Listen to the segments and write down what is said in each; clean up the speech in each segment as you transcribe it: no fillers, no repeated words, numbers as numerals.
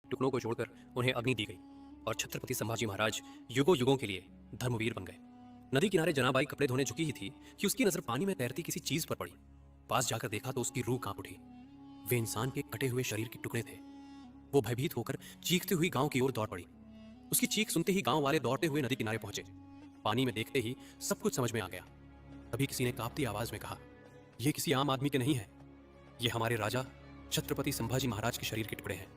टुकड़ों को जोड़कर उन्हें अग्नि दी गई और छत्रपति संभाजी महाराज युगों युगों के लिए धर्मवीर बन गए। नदी किनारे जनाबाई कपड़े धोने झुकी ही थी कि उसकी नजर पानी में तैरती किसी चीज पर पड़ी। पास जाकर देखा तो उसकी रूह कांप उठी। वे इंसान के कटे हुए शरीर के टुकड़े थे। वो भयभीत होकर चीखती हुई गांव की ओर दौड़ पड़ी। उसकी चीख सुनते ही गांव वाले दौड़ते हुए नदी किनारे पहुंचे। पानी में देखते ही सब कुछ समझ में आ गया। तभी किसी ने कांपती आवाज में कहा, यह किसी आम आदमी के नहीं है, ये हमारे राजा छत्रपति संभाजी महाराज के शरीर के टुकड़े हैं।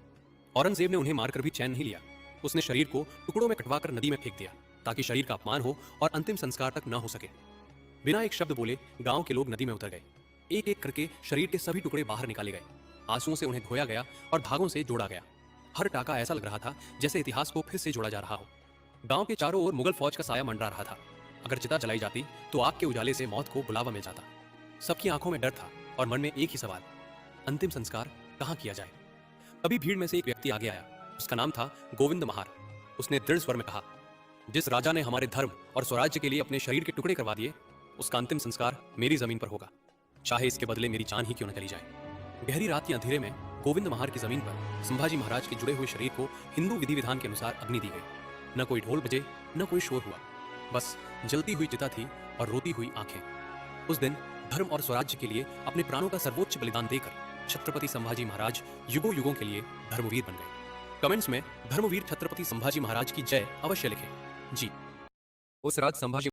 औरंगजेब ने उन्हें मारकर भी चैन नहीं लिया। उसने शरीर को टुकड़ों में कटवाकर नदी में फेंक दिया ताकि शरीर का अपमान हो और अंतिम संस्कार तक न हो सके। बिना एक शब्द बोले गांव के लोग नदी में उतर गए। एक एक करके शरीर के सभी टुकड़े बाहर निकाले गए। आंसुओं से उन्हें धोया गया और धागों से जोड़ा गया। हर टाका ऐसा लग रहा था जैसे इतिहास को फिर से जोड़ा जा रहा हो। गांव के चारों ओर मुगल फौज का साया मंडरा रहा था। अगर चिता जलाई जाती तो आग के उजाले से मौत को बुलावा मिल जाता। सबकी आंखों में डर था और मन में एक ही सवाल, अंतिम संस्कार कहां किया जाए। अभी भीड़ में से एक व्यक्ति आगे आया। उसका नाम था गोविंद महार। उसने दृढ़ स्वर में कहा, जिस राजा ने हमारे धर्म और स्वराज्य के लिए अपने शरीर के टुकड़े करवा दिए, उसका अंतिम संस्कार मेरी जमीन पर होगा, चाहे इसके बदले मेरी जान ही क्यों न चली जाए। गहरी रात के अंधेरे में गोविंद महार की जमीन पर संभाजी महाराज के जुड़े हुए शरीर को हिंदू विधि विधान के अनुसार अग्नि दी गई। न कोई ढोल बजे, न कोई शोर हुआ, बस जलती हुई चिता थी और रोती हुई आंखें। उस दिन धर्म और स्वराज्य के लिए अपने प्राणों का सर्वोच्च बलिदान देकर छत्रपति संभाजी महाराज युगों युगों के लिए धर्मवीर बन गए। कमेंट्स में धर्मवीर छत्रपति संभाजी महाराज की जय अवश्य लिखें। जी। उस रात संभाजी